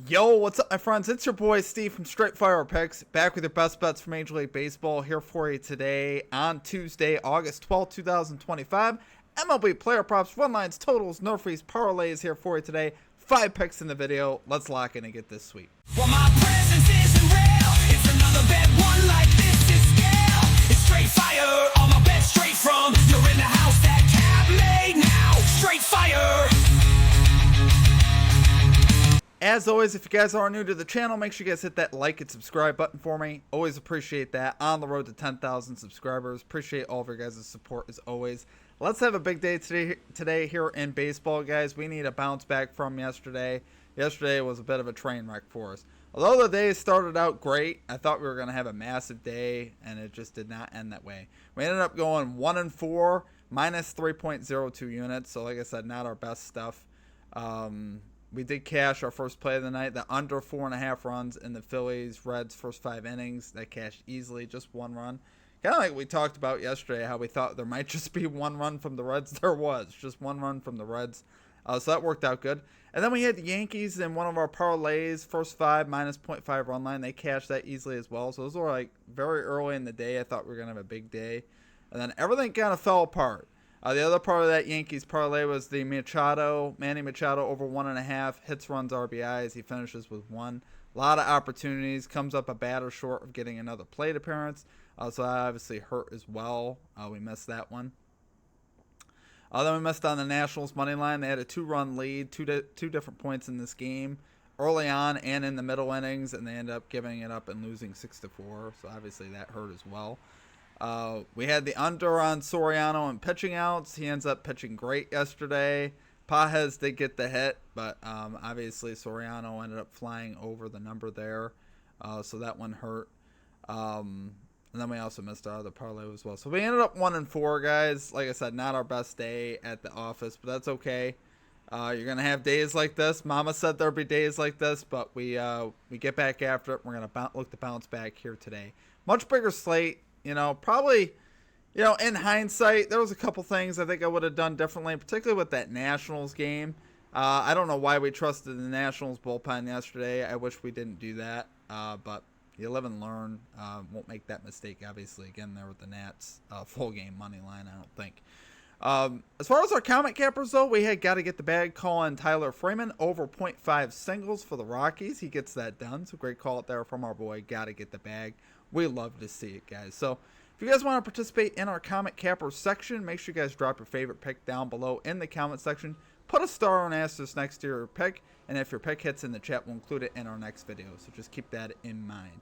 Yo, what's up, my friends? It's your boy Steve from Straight Fire Picks, back with your best bets for Major League Baseball here for you today on Tuesday, August 12th, 2025. MLB player props, run lines, totals, no freeze, parlays here for you today. 5 picks in the video. Let's lock in and get this sweep. Well, my presence isn't real. It's another bad one like this is scale. It's straight fire. All my bets straight from. You're in the house that cab made now. Straight fire. As always, if you guys are new to the channel, make sure you guys hit that like and subscribe button for me. Always appreciate that. On the road to 10,000 subscribers. Appreciate all of your guys' support as always. Let's have a big day today here in baseball, guys. We need a bounce back from yesterday. Yesterday was a bit of a train wreck for us. Although the day started out great, I thought we were going to have a massive day, and it just did not end that way. We ended up going 1-4, minus 3.02 units. So like I said, not our best stuff. We did cash our first play of the night, the under 4.5 runs in the Phillies Reds first 5 innings. That cashed easily, just 1 run. Kind of like we talked about yesterday, how we thought there might just be 1 run from the Reds. There was just 1 run from the Reds. So that worked out good. And then we had the Yankees in one of our parlays, first 5, minus 0.5 run line. They cashed that easily as well. So those were like very early in the day. I thought we were going to have a big day. And then everything kind of fell apart. The other part of that Yankees parlay was the Manny Machado over 1.5 hits, runs, RBIs. He finishes with 1. A lot of opportunities. Comes up a batter short of getting another plate appearance. So that obviously hurt as well. We missed that one. Then we missed on the Nationals money line. They had a 2-run lead, two different points in this game, early on and in the middle innings, and they ended up giving it up and losing 6-4. So obviously that hurt as well. We had the under on Soriano and pitching outs. He ends up pitching great yesterday. Pages did get the hit, but obviously Soriano ended up flying over the number there. So that one hurt. And then we also missed our other parlay as well. So we ended up 1-4, guys. Like I said, not our best day at the office, but that's okay. You're going to have days like this. Mama said there'll be days like this, but we get back after it. We're going to look to bounce back here today. Much bigger slate. Probably, in hindsight, there was a couple things I think I would have done differently, particularly with that Nationals game. I don't know why we trusted the Nationals bullpen yesterday. I wish we didn't do that, but you live and learn. Won't make that mistake, obviously, again, there with the Nats full game money line, I don't think. As far as our comment cappers, though, we had got to get the bag call on Tyler Freeman over 0.5 singles for the Rockies. He gets that done, so great call out there from our boy. Got to get the bag. We love to see it, guys. So if you guys want to participate in our comment capper section, make sure you guys drop your favorite pick down below in the comment section. Put a star or an asterisk next to your pick, and if your pick hits in the chat, we'll include it in our next video. So just keep that in mind.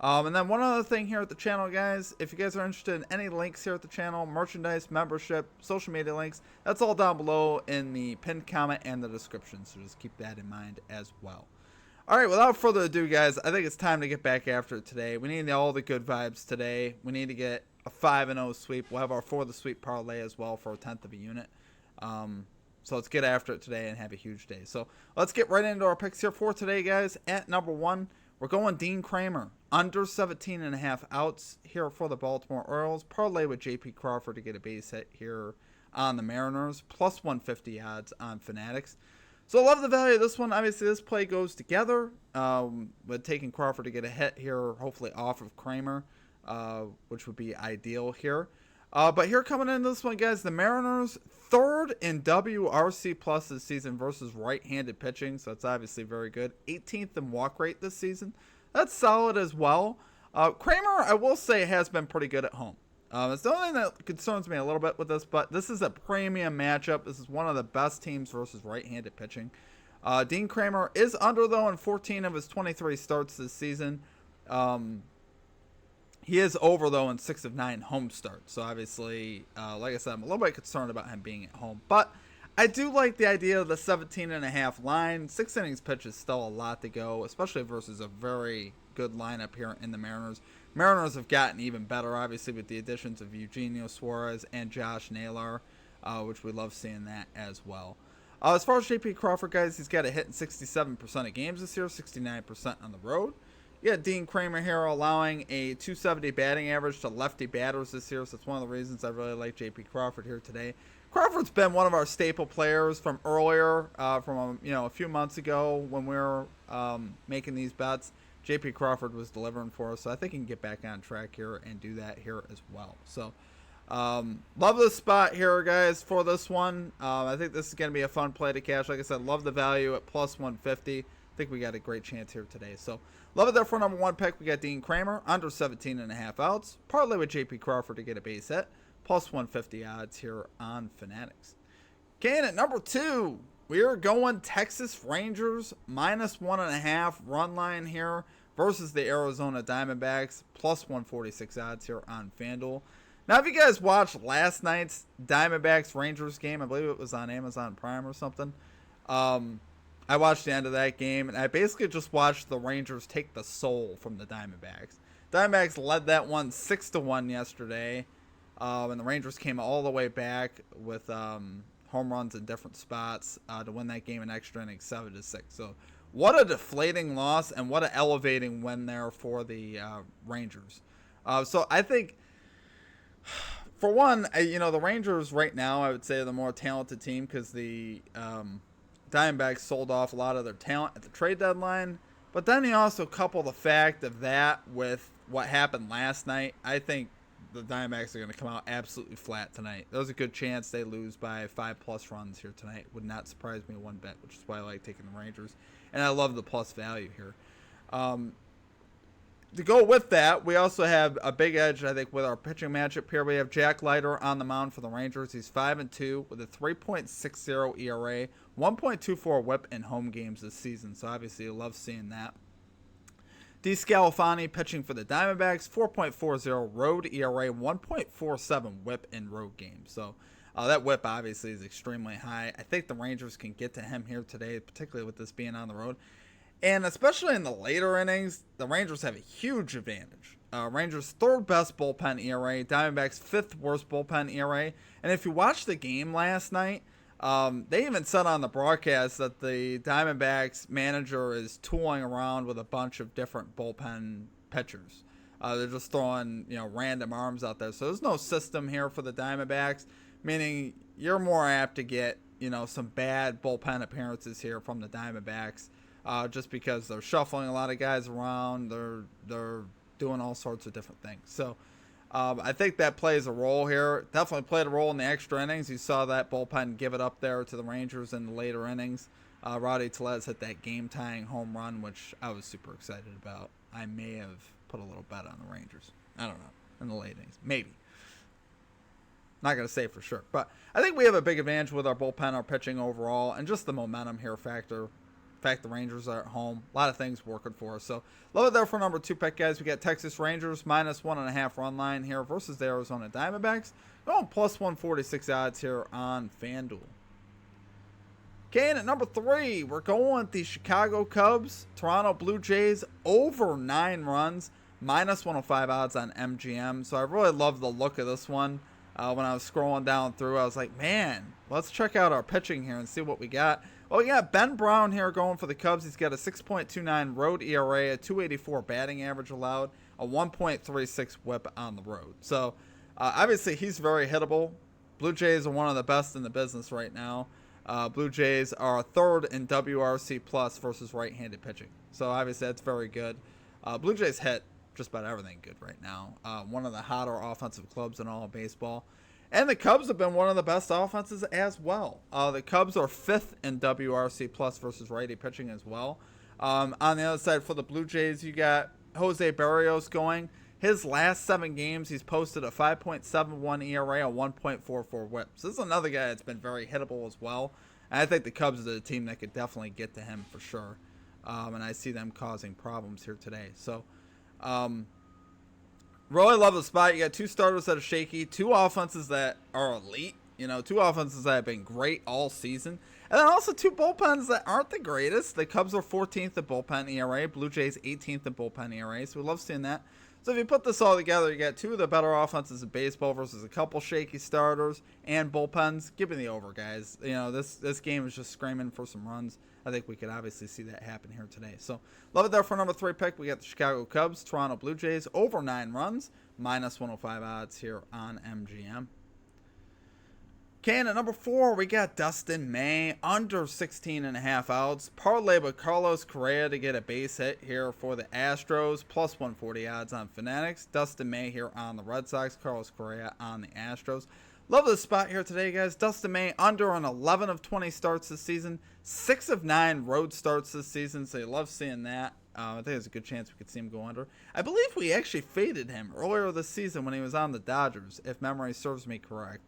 And then one other thing here at the channel, guys, if you guys are interested in any links here at the channel, merchandise, membership, social media links, that's all down below in the pinned comment and the description. So just keep that in mind as well. All right, without further ado, guys, I think it's time to get back after it today. We need all the good vibes today. We need to get a 5-0 sweep. We'll have our For the Sweep parlay as well for a 1/10 of a unit. So let's get after it today and have a huge day. So let's get right into our picks here for today, guys. At number 1, we're going Dean Kramer. Under 17.5 outs here for the Baltimore Orioles. Parlay with J.P. Crawford to get a base hit here on the Mariners. Plus 150 odds on Fanatics. So I love the value of this one. Obviously, this play goes together with taking Crawford to get a hit here, hopefully off of Kramer, which would be ideal here. But here coming into this one, guys, the Mariners 3rd in WRC plus this season versus right-handed pitching. So that's obviously very good. 18th in walk rate this season. That's solid as well. Kramer, I will say, has been pretty good at home. It's the only thing that concerns me a little bit with this, but this is a premium matchup. This is one of the best teams versus right-handed pitching. Dean Kramer is under, though, in 14 of his 23 starts this season. He is over, though, in 6 of 9 home starts. So, obviously, like I said, I'm a little bit concerned about him being at home. But I do like the idea of the 17.5 line. 6 innings pitch is still a lot to go, especially versus a very good lineup here in the Mariners. Mariners have gotten even better, obviously, with the additions of Eugenio Suarez and Josh Naylor, which we love seeing that as well. As far as J.P. Crawford, guys, he's got a hit in 67% of games this year, 69% on the road. You got Dean Kramer here allowing a 270 batting average to lefty batters this year, so that's one of the reasons I really like J.P. Crawford here today. Crawford's been one of our staple players from earlier, from a few months ago when we were making these bets. JP Crawford was delivering for us, so I think he can get back on track here and do that here as well. So, love the spot here, guys, for this one. I think this is going to be a fun play to cash. Like I said, love the value at plus 150. I think we got a great chance here today. So, love it there for number one pick. We got Dean Kramer, under 17.5 outs. Parlay with JP Crawford to get a base hit. Plus 150 odds here on Fanatics. Okay, and at number two, we are going Texas Rangers, minus 1.5 run line here versus the Arizona Diamondbacks, plus 146 odds here on FanDuel. Now, if you guys watched last night's Diamondbacks-Rangers game, I believe it was on Amazon Prime or something, I watched the end of that game, and I basically just watched the Rangers take the soul from the Diamondbacks. Diamondbacks led that one 6-1 yesterday, and the Rangers came all the way back with home runs in different spots to win that game in extra innings 7-6. So what a deflating loss and what an elevating win there for the Rangers. So I think, for one, the Rangers right now, I would say, are the more talented team because the Diamondbacks sold off a lot of their talent at the trade deadline. But then you also couple the fact of that with what happened last night. I think the Diamondbacks are going to come out absolutely flat tonight. There's a good chance they lose by 5+ runs here tonight. Would not surprise me one bit, which is why I like taking the Rangers. And I love the plus value here. To go with that, we also have a big edge, I think, with our pitching matchup here. We have Jack Leiter on the mound for the Rangers. He's 5-2 with a 3.60 ERA, 1.24 WHIP in home games this season. So obviously, you love seeing that. D. Scalafani pitching for the Diamondbacks, 4.40 road ERA, 1.47 WHIP in road games. So that WHIP obviously is extremely high. I think the Rangers can get to him here today, particularly with this being on the road. And especially in the later innings, the Rangers have a huge advantage. Rangers' third best bullpen ERA, Diamondbacks' fifth worst bullpen ERA. And if you watched the game last night, they even said on the broadcast that the Diamondbacks manager is tooling around with a bunch of different bullpen pitchers. They're just throwing, random arms out there. So there's no system here for the Diamondbacks, meaning you're more apt to get, some bad bullpen appearances here from the Diamondbacks. Just because they're shuffling a lot of guys around, they're doing all sorts of different things. So I think that plays a role here. Definitely played a role in the extra innings. You saw that bullpen give it up there to the Rangers in the later innings. Rowdy Tellez hit that game-tying home run, which I was super excited about. I may have put a little bet on the Rangers. I don't know. In the late innings. Maybe. Not going to say for sure. But I think we have a big advantage with our bullpen, our pitching overall, and just the momentum here factor. Fact the Rangers are at home. A lot of things working for us. So love it there for number two pick, guys. We got Texas Rangers minus 1.5 run line here versus the Arizona Diamondbacks. Going plus 146 odds here on FanDuel. Okay, and at number three, we're going with the Chicago Cubs, Toronto Blue Jays over 9 runs, minus 105 odds on MGM. So I really love the look of this one. When I was scrolling down through, I was like, man, let's check out our pitching here and see what we got. Well, we got Ben Brown here going for the Cubs. He's got a 6.29 road ERA, a 284 batting average allowed, a 1.36 WHIP on the road. So, obviously, he's very hittable. Blue Jays are one of the best in the business right now. Blue Jays are third in WRC plus versus right-handed pitching. So, obviously, that's very good. Blue Jays hit just about everything good right now. One of the hotter offensive clubs in all of baseball. And the Cubs have been one of the best offenses as well. The Cubs are 5th in WRC plus versus righty pitching as well. On the other side for the Blue Jays, you got Jose Barrios going. His last 7 games, he's posted a 5.71 ERA, a 1.44 WHIP. So this is another guy that's been very hittable as well. And I think the Cubs are the team that could definitely get to him for sure. And I see them causing problems here today. So, really love the spot. You got 2 starters that are shaky, 2 offenses that are elite, 2 offenses that have been great all season, and then also 2 bullpens that aren't the greatest. The Cubs are 14th in bullpen ERA, Blue Jays 18th in bullpen ERA, so we love seeing that. So if you put this all together, you got 2 of the better offenses in baseball versus a couple shaky starters and bullpens. Give me the over, guys. This game is just screaming for some runs. I think we could obviously see that happen here today. So love it there for number 3 pick. We got the Chicago Cubs, Toronto Blue Jays over 9 runs, minus 105 odds here on MGM. Okay, and at number 4, we got Dustin May, under 16.5 outs. Parlay with Carlos Correa to get a base hit here for the Astros, plus 140 odds on Fanatics. Dustin May here on the Red Sox, Carlos Correa on the Astros. Love this spot here today, guys. Dustin May under on 11 of 20 starts this season, 6 of 9 road starts this season, so you love seeing that. I think there's a good chance we could see him go under. I believe we actually faded him earlier this season when he was on the Dodgers, if memory serves me correct.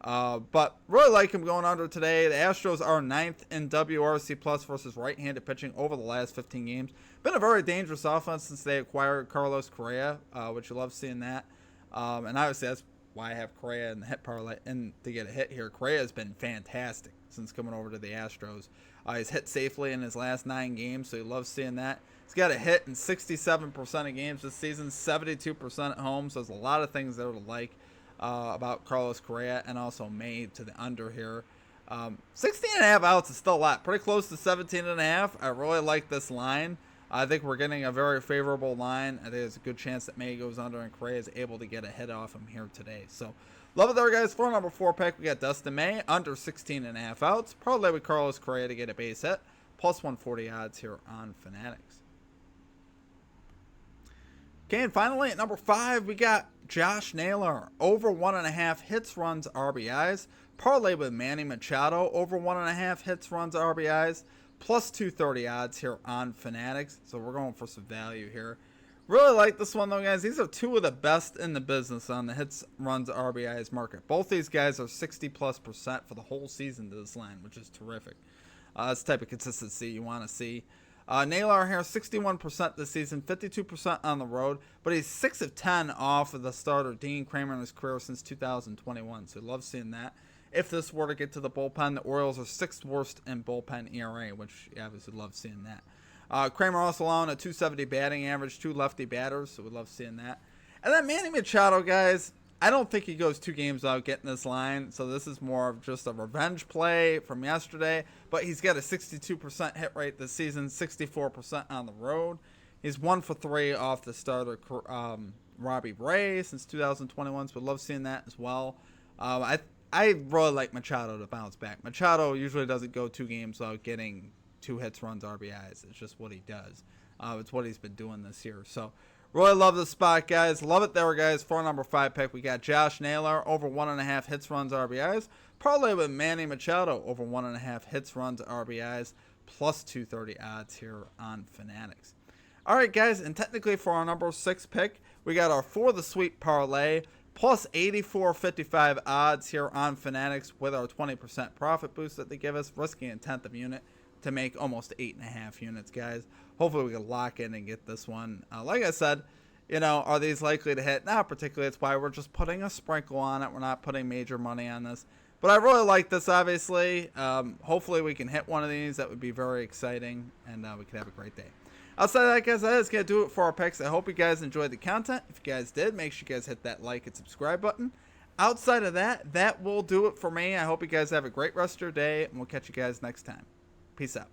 But really like him going under today. The Astros are 9th in WRC plus versus right-handed pitching over the last 15 games. Been a very dangerous offense since they acquired Carlos Correa, which you love seeing that. And obviously that's why I have Correa in the hit parlay and to get a hit here. Correa has been fantastic since coming over to the Astros. He's hit safely in his last 9 games, so you love seeing that. He's got a hit in 67% of games this season, 72% at home, so there's a lot of things there to like about Carlos Correa, and also May to the under here. 16.5 outs is still a lot, pretty close to 17.5. I really like this line. I think we're getting a very favorable line. I think there's a good chance that May goes under and Correa is able to get a hit off him here today. So love it there, guys. For number 4 pick, we got Dustin May under 16.5 outs. Probably with Carlos Correa to get a base hit, plus 140 odds here on Fanatics. Okay, and finally at number 5, we got Josh Naylor, over 1.5 hits, runs, RBIs. Parlay with Manny Machado, over 1.5 hits, runs, RBIs, plus 230 odds here on Fanatics. So we're going for some value here. Really like this one though, guys. These are 2 of the best in the business on the hits, runs, RBIs market. Both these guys are 60+% for the whole season to this line, which is terrific. That's the type of consistency you want to see. Naylor here, 61% this season, 52% on the road, but he's 6 of 10 off of the starter Dean Kramer in his career since 2021. So love seeing that. If this were to get to the bullpen, the Orioles are 6th worst in bullpen ERA, which you obviously love seeing that. Kramer also allowing a 270 batting average, 2 lefty batters, so we love seeing that. And then Manny Machado, guys, I don't think he goes 2 games without getting this line, so this is more of just a revenge play from yesterday. But he's got a 62% hit rate this season, 64% on the road. He's 1 for 3 off the starter Robbie Ray since 2021, so we love seeing that as well. I really like Machado to bounce back. Machado usually doesn't go 2 games without getting 2 hits, runs, RBIs. It's just what he does. It's what he's been doing this year. So really love this spot, guys. Love it there, guys. For number 5 pick, we got Josh Naylor, over 1.5 hits, runs, RBIs. Parlay with Manny Machado, over 1.5 hits, runs, RBIs, plus 230 odds here on Fanatics. All right, guys, and technically for our number 6 pick, we got our For the Sweep Parlay, plus 84.55 odds here on Fanatics with our 20% profit boost that they give us, risking a 1/10 of a unit to make almost 8.5 units, guys. Hopefully we can lock in and get this one. Like I said, you know, are these likely to hit? Not particularly. It's why we're just putting a sprinkle on it. We're not putting major money on this. But I really like this, obviously. Hopefully we can hit one of these. That would be very exciting, and we could have a great day. Outside of that, guys, that is going to do it for our picks. I hope you guys enjoyed the content. If you guys did, make sure you guys hit that like and subscribe button. Outside of that, that will do it for me. I hope you guys have a great rest of your day, and we'll catch you guys next time. Peace out.